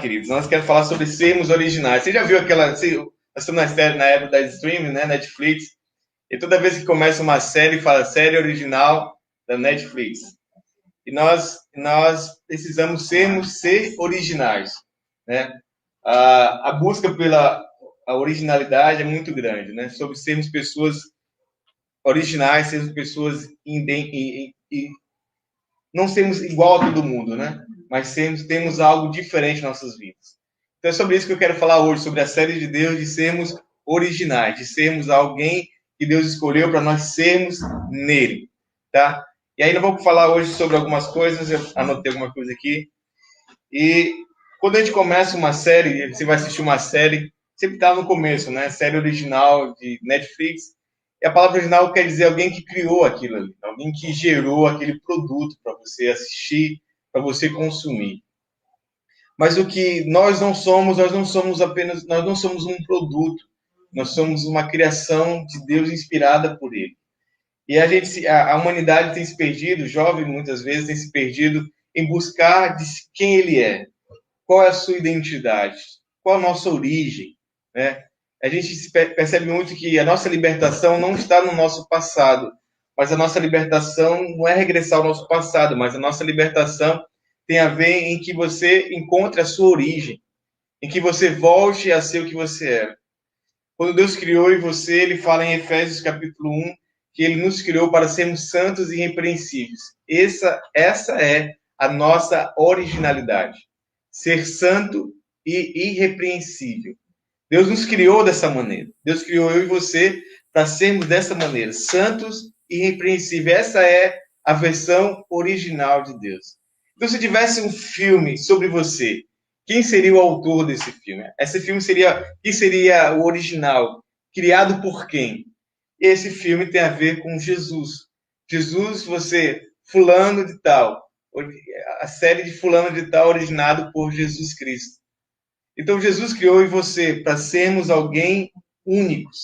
Queridos, nós queremos falar sobre sermos originais. Você já viu aquela. Nós estamos na época da streaming, né? Netflix. E toda vez que começa uma série, fala série original da Netflix. E nós precisamos ser originais, né? A busca pela originalidade é muito grande, né? Sobre sermos pessoas originais, sermos pessoas não sermos igual a todo mundo, né? Mas temos algo diferente em nossas vidas. Então é sobre isso que eu quero falar hoje, sobre a série de Deus, de sermos originais, de sermos alguém que Deus escolheu para nós sermos nele, tá? E aí nós vamos falar hoje sobre algumas coisas, eu anotei alguma coisa aqui. E quando a gente começa uma série, você vai assistir uma série, sempre está no começo, né? Série original de Netflix. E a palavra original quer dizer alguém que criou aquilo ali, alguém que gerou aquele produto para você assistir, para você consumir. Mas o que nós não somos nós não somos um produto, nós somos uma criação de Deus inspirada por Ele. E a humanidade tem se perdido, o jovem muitas vezes tem se perdido em buscar de quem ele é, qual é a sua identidade, qual a nossa origem, né? A gente percebe muito que a nossa libertação não está no nosso passado, mas a nossa libertação não é regressar ao nosso passado, mas a nossa libertação tem a ver em que você encontre a sua origem, em que você volte a ser o que você é. Quando Deus criou e você, ele fala em Efésios capítulo 1, que ele nos criou para sermos santos e irrepreensíveis. Essa é a nossa originalidade. Ser santo e irrepreensível. Deus nos criou dessa maneira. Deus criou eu e você para sermos dessa maneira, santos e irrepreensíveis. Essa é a versão original de Deus. Então, se tivesse um filme sobre você, quem seria o autor desse filme? Esse filme quem seria o original? Criado por quem? Esse filme tem a ver com Jesus. Jesus, você, fulano de tal. A série de fulano de tal originado por Jesus Cristo. Então, Jesus criou em você para sermos alguém únicos.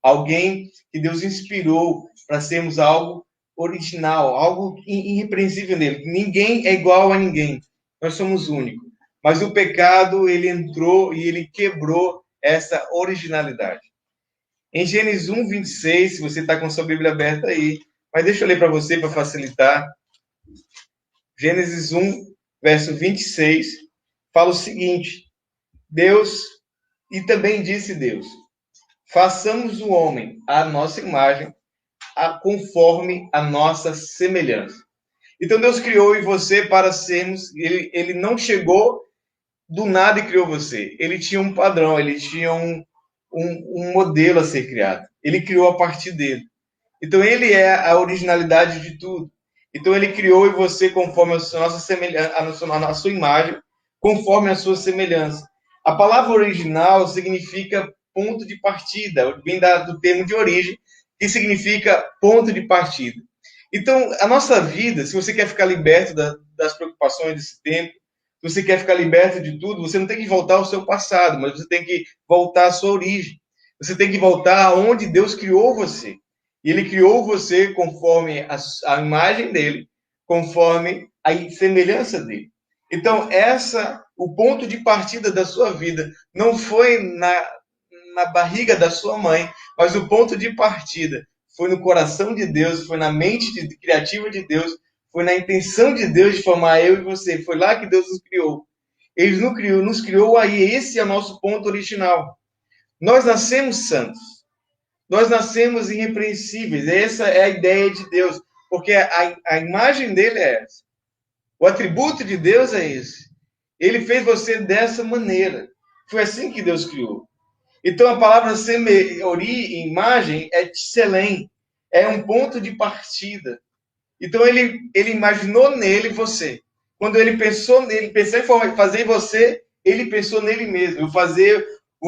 Alguém que Deus inspirou para sermos algo original, algo irrepreensível nele. Ninguém é igual a ninguém. Nós somos únicos. Mas o pecado, ele entrou e ele quebrou essa originalidade. Em Gênesis 1, 26, se você está com sua Bíblia aberta aí, mas deixa eu ler para você, para facilitar. Gênesis 1, verso 26, fala o seguinte: Deus, e também disse Deus, façamos o homem à nossa imagem, conforme a nossa semelhança. Então Deus criou em você para sermos, ele não chegou do nada e criou você. Ele tinha um padrão, ele tinha um modelo a ser criado. Ele criou a partir dele. Então ele é a originalidade de tudo. Então ele criou em você conforme a nossa semelhança, a sua imagem, conforme a sua semelhança. A palavra original significa ponto de partida, vem do termo de origem, que significa ponto de partida. Então, a nossa vida, se você quer ficar liberto das preocupações desse tempo, se você quer ficar liberto de tudo, você não tem que voltar ao seu passado, mas você tem que voltar à sua origem. Você tem que voltar aonde Deus criou você. E Ele criou você conforme a imagem dele, conforme a semelhança dele. Então, o ponto de partida da sua vida não foi na barriga da sua mãe, mas o ponto de partida foi no coração de Deus, foi na mente criativa de Deus, foi na intenção de Deus de formar eu e você. Foi lá que Deus nos criou. Ele nos criou aí. Esse é o nosso ponto original. Nós nascemos santos. Nós nascemos irrepreensíveis. Essa é a ideia de Deus. Porque a imagem dele é essa. O atributo de Deus é esse. Ele fez você dessa maneira. Foi assim que Deus criou. Então a palavra imagem é tselem. É um ponto de partida. Então ele imaginou nele você. Quando ele pensou nele, pensou em fazer você, ele pensou nele mesmo. Vou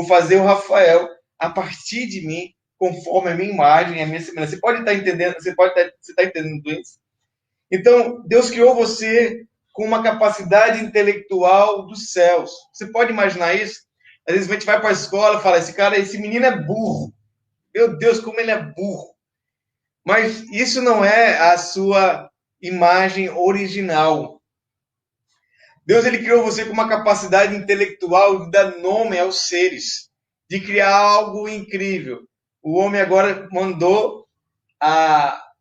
fazer o Rafael a partir de mim, conforme a minha imagem, a minha semelhança. Você pode estar entendendo, você está entendendo isso? Então, Deus criou você com uma capacidade intelectual dos céus. Você pode imaginar isso? Às vezes a gente vai para a escola e fala, esse menino é burro. Meu Deus, como ele é burro. Mas isso não é a sua imagem original. Deus ele criou você com uma capacidade intelectual de dar nome aos seres, de criar algo incrível. O homem agora mandou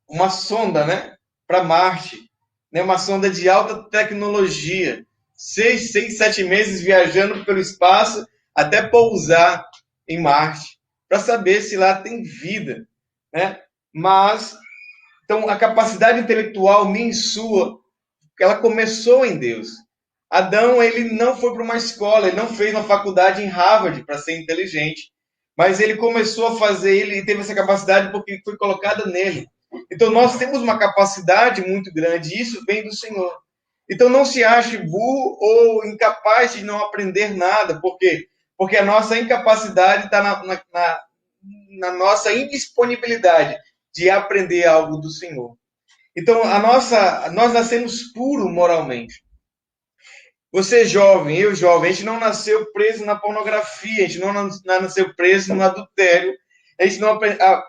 uma sonda, né, para Marte, né, uma sonda de alta tecnologia, 7 meses viajando pelo espaço até pousar em Marte, para saber se lá tem vida, né? Mas então a capacidade intelectual minha e sua, ela começou em Deus. Adão, ele não foi para uma escola, ele não fez uma faculdade em Harvard para ser inteligente, mas ele começou a fazer, ele teve essa capacidade porque foi colocada nele. Então nós temos uma capacidade muito grande, e isso vem do Senhor. Então não se ache burro ou incapaz de não aprender nada, por quê? Porque a nossa incapacidade está na nossa indisponibilidade de aprender algo do Senhor. Então nós nascemos puros moralmente. Você jovem, eu jovem, a gente não nasceu preso na pornografia, a gente não nasceu preso no adultério, a gente não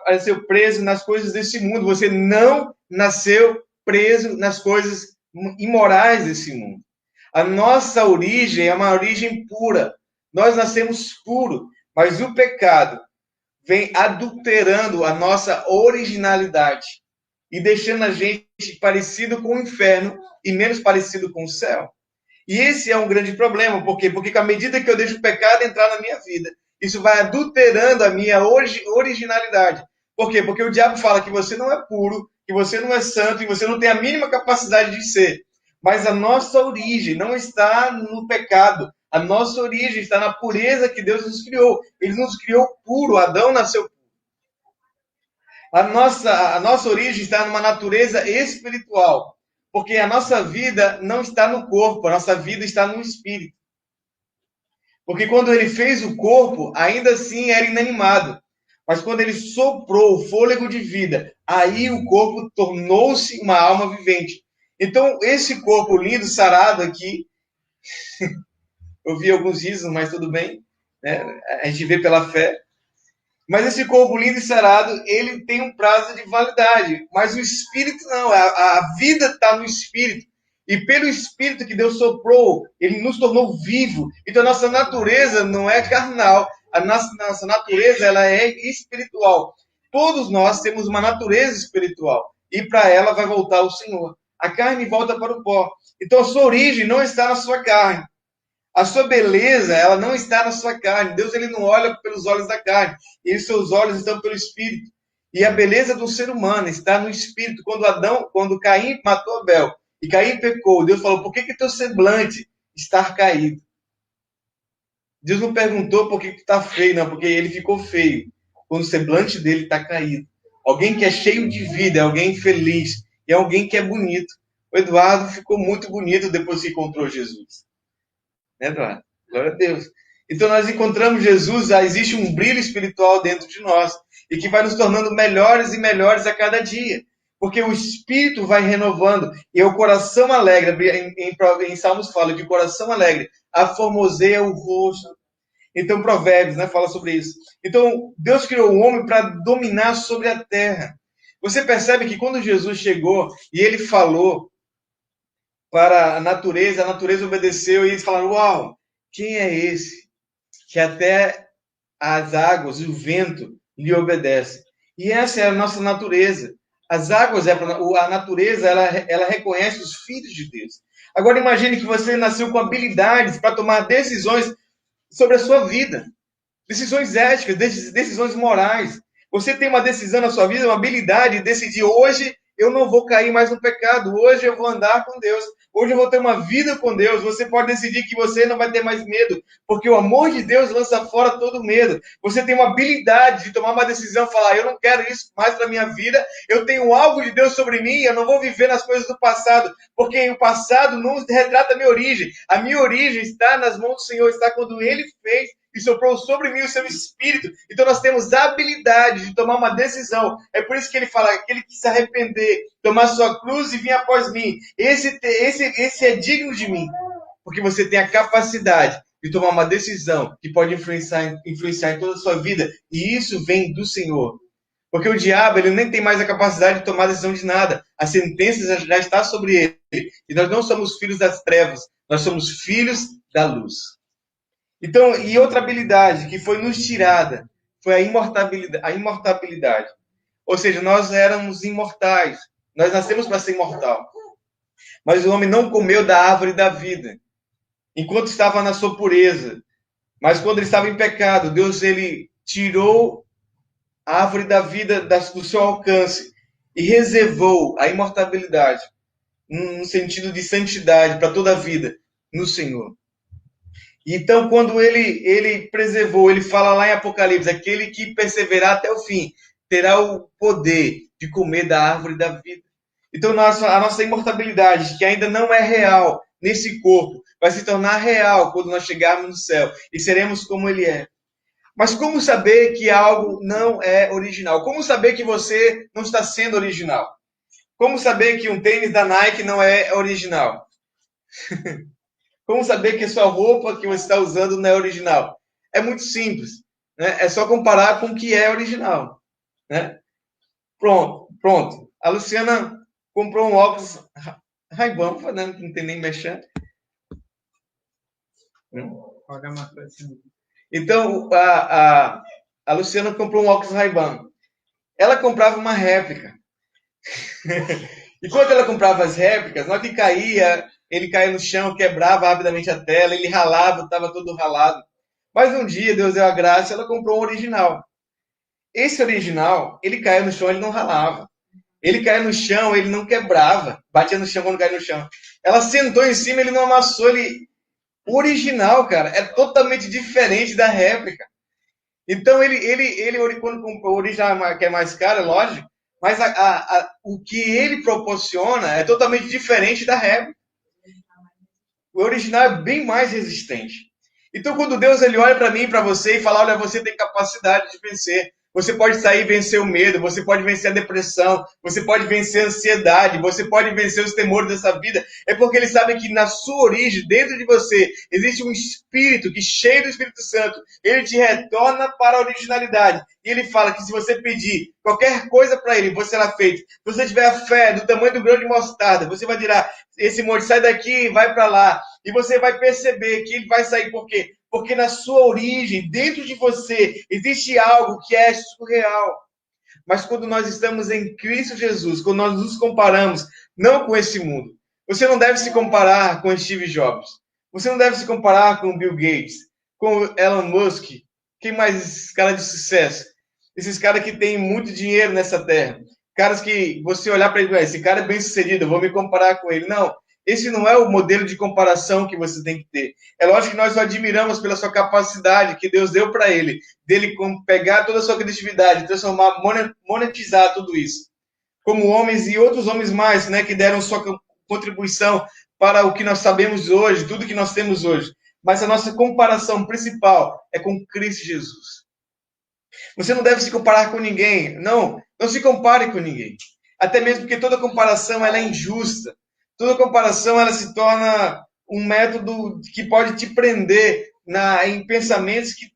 nasceu preso nas coisas desse mundo. Você não nasceu preso nas coisas imorais desse mundo. A nossa origem é uma origem pura. Nós nascemos puros, mas o pecado vem adulterando a nossa originalidade e deixando a gente parecido com o inferno e menos parecido com o céu. E esse é um grande problema. Por quê? Porque à medida que eu deixo o pecado entrar na minha vida, isso vai adulterando a minha originalidade. Por quê? Porque o diabo fala que você não é puro, que você não é santo e você não tem a mínima capacidade de ser. Mas a nossa origem não está no pecado. A nossa origem está na pureza que Deus nos criou. Ele nos criou puro. Adão nasceu puro. A nossa origem está numa natureza espiritual. Porque a nossa vida não está no corpo, a nossa vida está no espírito. Porque quando ele fez o corpo, ainda assim era inanimado. Mas quando ele soprou o fôlego de vida, aí o corpo tornou-se uma alma vivente. Então, esse corpo lindo, sarado aqui, eu vi alguns risos, mas tudo bem, né? A gente vê pela fé. Mas esse corpo lindo e sarado, ele tem um prazo de validade. Mas o espírito não. A vida está no espírito. E pelo espírito que Deus soprou, ele nos tornou vivo. Então, a nossa natureza não é carnal. A nossa natureza, ela é espiritual. Todos nós temos uma natureza espiritual. E para ela vai voltar o Senhor. A carne volta para o pó. Então, a sua origem não está na sua carne. A sua beleza, ela não está na sua carne. Deus, ele não olha pelos olhos da carne. E os seus olhos estão pelo Espírito. E a beleza do ser humano está no Espírito. Quando Caim matou Abel e Caim pecou, Deus falou, por que teu semblante está caído? Deus não perguntou por que está feio, não, porque ele ficou feio. Quando o semblante dele está caído. Alguém que é cheio de vida, é alguém feliz. E é alguém que é bonito. O Eduardo ficou muito bonito depois que encontrou Jesus. Né, Eduardo? Glória a Deus. Então nós encontramos Jesus, existe um brilho espiritual dentro de nós e que vai nos tornando melhores e melhores a cada dia, porque o Espírito vai renovando e o coração alegre, em Salmos fala de coração alegre, aformoseia o rosto. Então Provérbios, né, fala sobre isso. Então Deus criou o homem para dominar sobre a terra. Você percebe que quando Jesus chegou e ele falou para a natureza obedeceu e eles falaram, uau, quem é esse que até as águas e o vento lhe obedecem? E essa é a nossa natureza. As águas, a natureza, ela reconhece os filhos de Deus. Agora imagine que você nasceu com habilidades para tomar decisões sobre a sua vida. Decisões éticas, decisões morais. Você tem uma decisão na sua vida, uma habilidade de decidir, hoje eu não vou cair mais no pecado, hoje eu vou andar com Deus, hoje eu vou ter uma vida com Deus. Você pode decidir que você não vai ter mais medo, porque o amor de Deus lança fora todo medo. Você tem uma habilidade de tomar uma decisão, falar, eu não quero isso mais para minha vida, eu tenho algo de Deus sobre mim, eu não vou viver nas coisas do passado, porque o passado não retrata a minha origem. A minha origem está nas mãos do Senhor, está quando Ele fez e soprou sobre mim o seu Espírito. Então nós temos a habilidade de tomar uma decisão. É por isso que ele fala, aquele que se arrepender, tomar sua cruz e vir após mim, esse é digno de mim. Porque você tem a capacidade de tomar uma decisão que pode influenciar em toda a sua vida. E isso vem do Senhor. Porque o diabo, ele nem tem mais a capacidade de tomar decisão de nada. A sentença já está sobre ele. E nós não somos filhos das trevas, nós somos filhos da luz. Então, e outra habilidade que foi nos tirada foi a imortabilidade. Ou seja, nós éramos imortais. Nós nascemos para ser imortal. Mas o homem não comeu da árvore da vida, enquanto estava na sua pureza. Mas quando ele estava em pecado, Deus ele tirou a árvore da vida do seu alcance e reservou a imortabilidade, no sentido de santidade para toda a vida, no Senhor. Então, quando ele preservou, ele fala lá em Apocalipse, aquele que perseverar até o fim, terá o poder de comer da árvore da vida. Então, a nossa imortabilidade, que ainda não é real nesse corpo, vai se tornar real quando nós chegarmos no céu e seremos como ele é. Mas como saber que algo não é original? Como saber que você não está sendo original? Como saber que um tênis da Nike não é original? Como saber que a sua roupa que você está usando não é original? É muito simples. Né? É só comparar com o que é original. Né? Pronto. A Luciana comprou um óculos Ray-Ban, não tem nem mexer. Então, a Luciana comprou um óculos Ray-Ban. Ela comprava uma réplica. E quando ela comprava as réplicas, na hora que caía, ele caía no chão, quebrava rapidamente a tela, ele ralava, estava todo ralado. Mas um dia, Deus deu a graça, ela comprou um original. Esse original, ele caía no chão, ele não ralava. Ele caía no chão, ele não quebrava. Batia no chão quando caía no chão. Ela sentou em cima, ele não amassou. O original, cara, é totalmente diferente da réplica. Então, quando comprou o original, que é mais caro, é lógico, mas o que ele proporciona é totalmente diferente da réplica. O original é bem mais resistente. Então, quando Deus ele olha para mim e para você e fala, olha, você tem capacidade de vencer. Você pode sair e vencer o medo, você pode vencer a depressão, você pode vencer a ansiedade, você pode vencer os temores dessa vida. É porque ele sabe que na sua origem, dentro de você, existe um espírito que, cheio do Espírito Santo, ele te retorna para a originalidade. E ele fala que se você pedir qualquer coisa para ele, você será feito. Se você tiver a fé do tamanho do grão de mostarda, você vai dizer, esse monte sai daqui e vai para lá. E você vai perceber que ele vai sair. Por quê? Porque na sua origem, dentro de você, existe algo que é surreal. Mas quando nós estamos em Cristo Jesus, quando nós nos comparamos, não com esse mundo, você não deve se comparar com Steve Jobs. Você não deve se comparar com Bill Gates, com Elon Musk. Quem mais esses caras de sucesso? Esses caras que têm muito dinheiro nessa terra. Caras que você olhar para ele, esse cara é bem sucedido, eu vou me comparar com ele. Não. Esse não é o modelo de comparação que você tem que ter. É lógico que nós o admiramos pela sua capacidade que Deus deu para ele, dele pegar toda a sua criatividade, transformar, monetizar tudo isso. Como homens e outros homens mais, né, que deram sua contribuição para o que nós sabemos hoje, tudo que nós temos hoje. Mas a nossa comparação principal é com Cristo Jesus. Você não deve se comparar com ninguém. Não se compare com ninguém. Até mesmo porque toda comparação ela é injusta. Toda comparação ela se torna um método que pode te prender em pensamentos que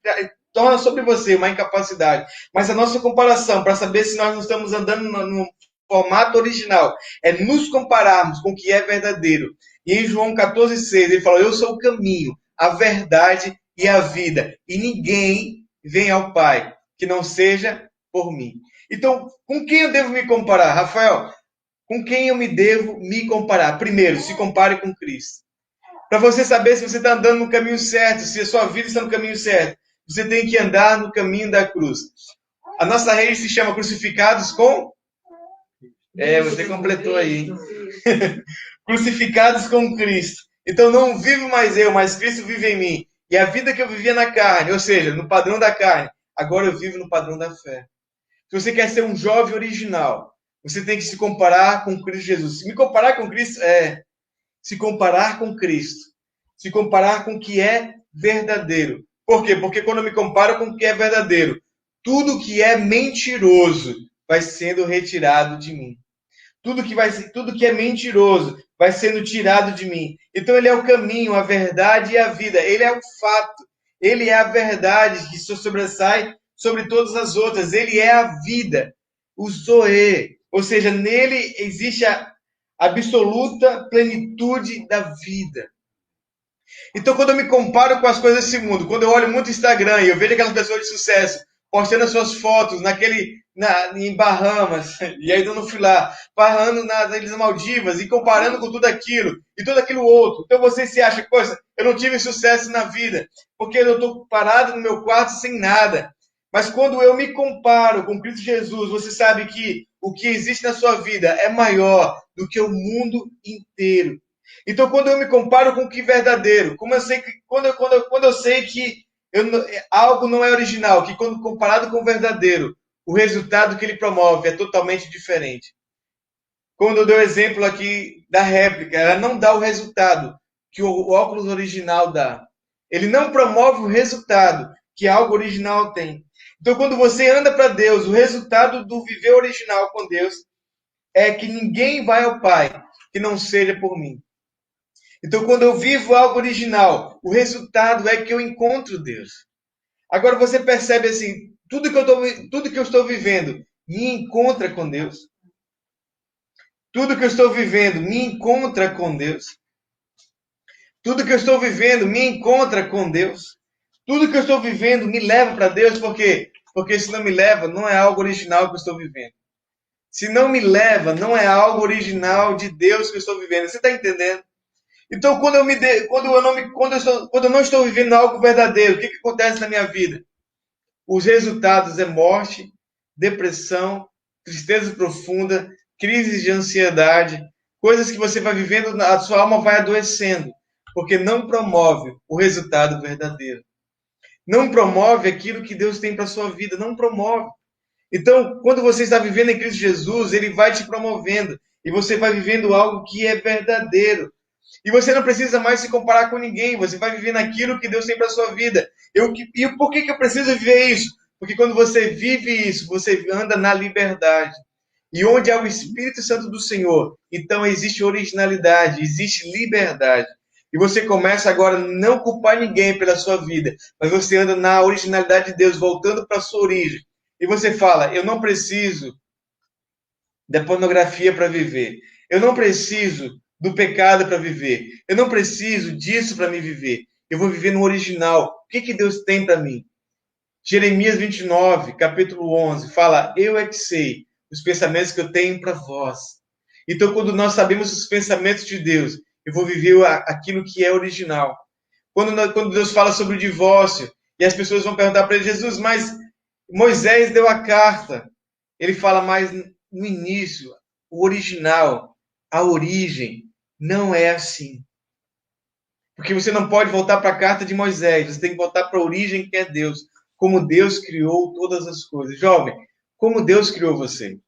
torna sobre você uma incapacidade. Mas a nossa comparação, para saber se nós não estamos andando no formato original, é nos compararmos com o que é verdadeiro. E em João 14,6 ele falou, eu sou o caminho, a verdade e a vida. E ninguém vem ao Pai que não seja por mim. Então, com quem eu devo me comparar, Rafael? Com quem eu me devo me comparar? Primeiro, se compare com Cristo. Para você saber se você está andando no caminho certo, se a sua vida está no caminho certo, você tem que andar no caminho da cruz. A nossa rede se chama Crucificados com... você completou aí. Crucificados com Cristo. Então não vivo mais eu, mas Cristo vive em mim. E a vida que eu vivia na carne, ou seja, no padrão da carne, agora eu vivo no padrão da fé. Se você quer ser um jovem original, você tem que se comparar com Cristo Jesus. Se me comparar com Cristo, se comparar com Cristo. Se comparar com o que é verdadeiro. Por quê? Porque quando eu me comparo com o que é verdadeiro, tudo que é mentiroso vai sendo retirado de mim. Tudo que é mentiroso vai sendo tirado de mim. Então ele é o caminho, a verdade e a vida. Ele é o fato. Ele é a verdade que se sobressai sobre todas as outras. Ele é a vida. o Zoe, ou seja, nele existe a absoluta plenitude da vida. Então, quando eu me comparo com as coisas desse mundo, quando eu olho muito Instagram e eu vejo aquelas pessoas de sucesso postando as suas fotos em Bahamas, e aí eu não fui lá, parando nas Ilhas Maldivas e comparando com tudo aquilo e tudo aquilo outro. Então você se acha, poxa, eu não tive sucesso na vida, porque eu estou parado no meu quarto sem nada. Mas quando eu me comparo com Cristo Jesus, você sabe que o que existe na sua vida é maior do que o mundo inteiro. Então, quando eu me comparo com o que é verdadeiro, como eu sei que, quando eu sei que algo não é original, que quando comparado com o verdadeiro, o resultado que ele promove é totalmente diferente. Quando eu dei o exemplo aqui da réplica, ela não dá o resultado que o óculos original dá. Ele não promove o resultado que algo original tem. Então, quando você anda para Deus, o resultado do viver original com Deus é que ninguém vai ao Pai que não seja por mim. Então, quando eu vivo algo original, o resultado é que eu encontro Deus. Agora você percebe assim, tudo que eu estou vivendo me encontra com Deus. Tudo que eu estou vivendo me encontra com Deus. Tudo que eu estou vivendo me encontra com Deus. Tudo que eu estou vivendo me leva para Deus, por quê? Porque se não me leva, não é algo original que eu estou vivendo. Se não me leva, não é algo original de Deus que eu estou vivendo. Você está entendendo? Então, quando eu não estou vivendo algo verdadeiro, o que acontece na minha vida? Os resultados é morte, depressão, tristeza profunda, crises de ansiedade, coisas que você vai vivendo, a sua alma vai adoecendo, porque não promove o resultado verdadeiro. Não promove aquilo que Deus tem para a sua vida, não promove. Então, quando você está vivendo em Cristo Jesus, Ele vai te promovendo, e você vai vivendo algo que é verdadeiro. E você não precisa mais se comparar com ninguém. Você vai viver naquilo que Deus tem para a sua vida. E por que eu preciso viver isso? Porque quando você vive isso, você anda na liberdade. E onde há o Espírito Santo do Senhor, então existe originalidade, existe liberdade. E você começa agora a não culpar ninguém pela sua vida, mas você anda na originalidade de Deus, voltando para a sua origem. E você fala, eu não preciso da pornografia para viver. Eu não preciso do pecado para viver. Eu não preciso disso para me viver. Eu vou viver no original. O que Deus tem para mim? Jeremias 29, capítulo 11, fala, eu é que sei os pensamentos que eu tenho para vós. Então, quando nós sabemos os pensamentos de Deus, eu vou viver aquilo que é original. Quando Deus fala sobre o divórcio, e as pessoas vão perguntar para ele, Jesus, mas Moisés deu a carta. Ele fala mais no início, o original, a origem, não é assim. Porque você não pode voltar para a carta de Moisés, você tem que voltar para a origem que é Deus. Como Deus criou todas as coisas. Jovem, como Deus criou você?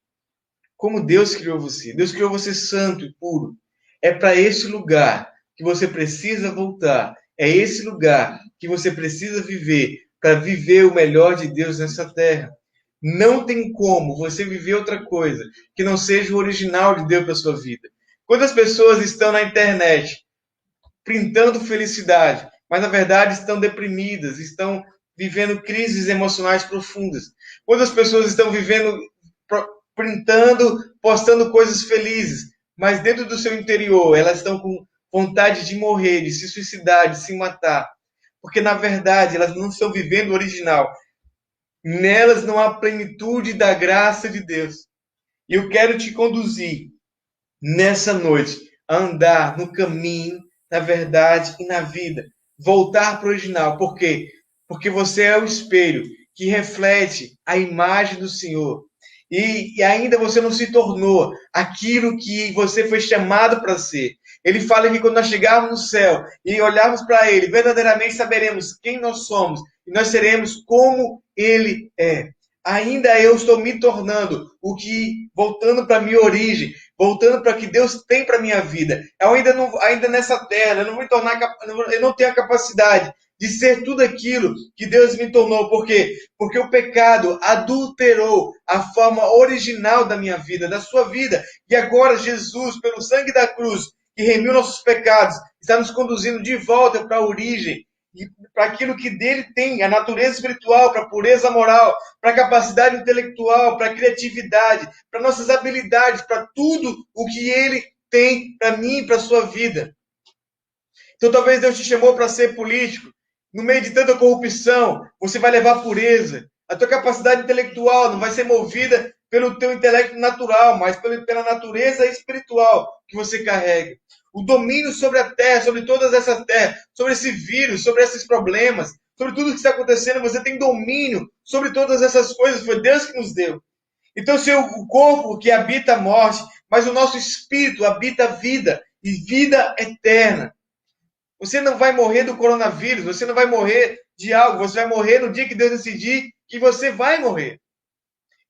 Como Deus criou você? Deus criou você santo e puro. É para esse lugar que você precisa voltar. É esse lugar que você precisa viver para viver o melhor de Deus nessa terra. Não tem como você viver outra coisa que não seja o original de Deus para a sua vida. Quando as pessoas estão na internet printando felicidade, mas na verdade estão deprimidas, estão vivendo crises emocionais profundas. Quando as pessoas estão vivendo, printando, postando coisas felizes, mas dentro do seu interior elas estão com vontade de morrer, de se suicidar, de se matar. Porque na verdade elas não estão vivendo o original. Nelas não há plenitude da graça de Deus. E eu quero te conduzir nessa noite a andar no caminho, na verdade e na vida. Voltar para o original. Por quê? Porque você é o espelho que reflete a imagem do Senhor. E ainda você não se tornou aquilo que você foi chamado para ser. Ele fala que quando nós chegarmos no céu e olharmos para Ele, verdadeiramente saberemos quem nós somos e nós seremos como Ele é. Ainda eu estou me tornando voltando para a minha origem, voltando para o que Deus tem para a minha vida. Eu ainda nessa terra, eu não tenho a capacidade de ser tudo aquilo que Deus me tornou. Por quê? Porque o pecado adulterou a forma original da minha vida, da sua vida. E agora Jesus, pelo sangue da cruz, que remiu nossos pecados, está nos conduzindo de volta para a origem. para aquilo que dele tem, a natureza espiritual, para a pureza moral, para a capacidade intelectual, para a criatividade, para nossas habilidades, para tudo o que ele tem para mim e para a sua vida. Então talvez Deus te chamou para ser político. No meio de tanta corrupção, você vai levar pureza. A tua capacidade intelectual não vai ser movida pelo teu intelecto natural, mas pela natureza espiritual que você carrega. O domínio sobre a terra, sobre todas essas terras, sobre esse vírus, sobre esses problemas, sobre tudo que está acontecendo, você tem domínio sobre todas essas coisas. Foi Deus que nos deu. Então, se o corpo que habita a morte, mas o nosso espírito habita a vida e vida eterna. Você não vai morrer do coronavírus, você não vai morrer de algo, você vai morrer no dia que Deus decidir que você vai morrer.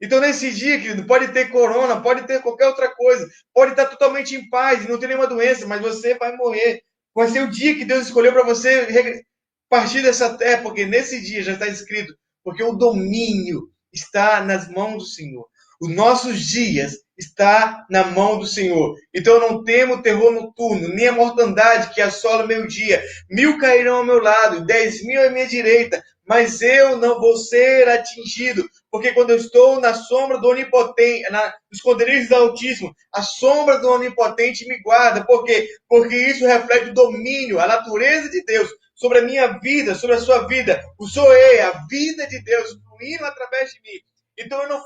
Então, nesse dia, querido, pode ter corona, pode ter qualquer outra coisa, pode estar totalmente em paz, não ter nenhuma doença, mas você vai morrer. Vai ser o dia que Deus escolheu para você partir dessa terra, porque nesse dia já está escrito, porque o domínio está nas mãos do Senhor. Os nossos dias está na mão do Senhor. Então eu não temo terror noturno, nem a mortandade que assola meio-dia. 1000 cairão ao meu lado, 10.000 à minha direita, mas eu não vou ser atingido. Porque quando eu estou na sombra do Onipotente, nos esconderijos do Altíssimo, a sombra do Onipotente me guarda. Por quê? Porque isso reflete o domínio, a natureza de Deus sobre a minha vida, sobre a sua vida. O Zoe, a vida de Deus fluindo através de mim. Então eu não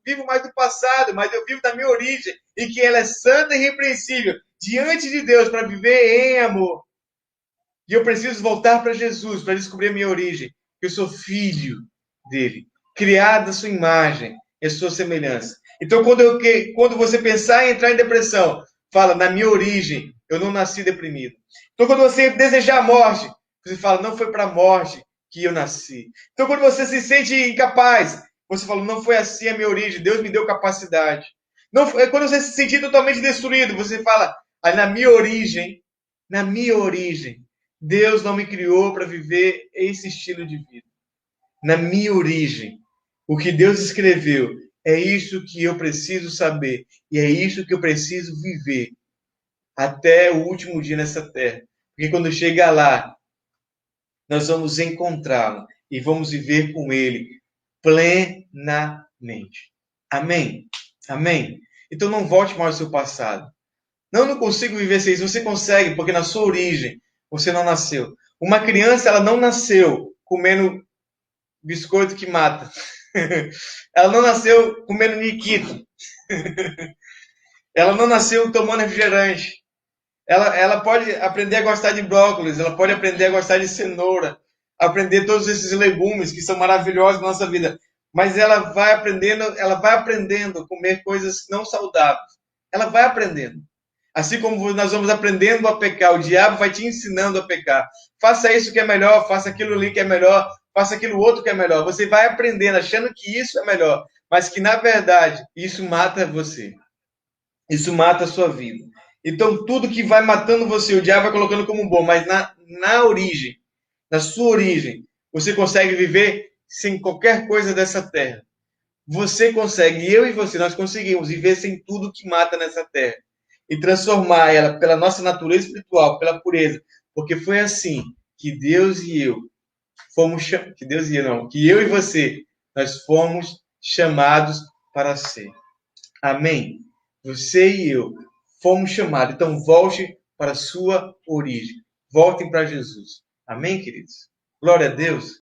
vivo mais do passado, mas eu vivo da minha origem, e que ela é santa e irrepreensível diante de Deus para viver em amor. E eu preciso voltar para Jesus para descobrir a minha origem. Eu sou filho dele, criado à sua imagem e à sua semelhança. Então quando você pensar em entrar em depressão, fala, na minha origem, eu não nasci deprimido. Então quando você desejar a morte, você fala, não foi para a morte que eu nasci. Então quando você se sente incapaz, você fala, não foi assim a minha origem, Deus me deu capacidade. Não, quando você se sentir totalmente destruído, você fala, na minha origem, Deus não me criou para viver esse estilo de vida. Na minha origem, o que Deus escreveu é isso que eu preciso saber e é isso que eu preciso viver até o último dia nessa terra. Porque quando chegar lá, nós vamos encontrá-lo e vamos viver com ele plenamente. Amém? Amém? Então não volte mais ao seu passado. Não consigo viver sem isso. Você consegue, porque na sua origem você não nasceu. Uma criança, ela não nasceu comendo biscoito que mata. Ela não nasceu comendo Nikito. Ela não nasceu tomando refrigerante. Ela pode aprender a gostar de brócolis, ela pode aprender a gostar de cenoura, aprender todos esses legumes que são maravilhosos na nossa vida. Mas ela vai aprendendo a comer coisas não saudáveis. Ela vai aprendendo. Assim como nós vamos aprendendo a pecar, o diabo vai te ensinando a pecar. Faça isso que é melhor, faça aquilo ali que é melhor, faça aquilo outro que é melhor. Você vai aprendendo, achando que isso é melhor, mas que, na verdade, isso mata você. Isso mata a sua vida. Então, tudo que vai matando você, o diabo vai colocando como bom, mas na origem, na sua origem, você consegue viver sem qualquer coisa dessa terra. Você consegue, eu e você, nós conseguimos viver sem tudo que mata nessa terra e transformar ela pela nossa natureza espiritual, pela pureza, porque foi assim que Deus e eu que eu e você, nós fomos chamados para ser. Amém? Você e eu fomos chamados. Então, volte para a sua origem. Voltem para Jesus. Amém, queridos? Glória a Deus.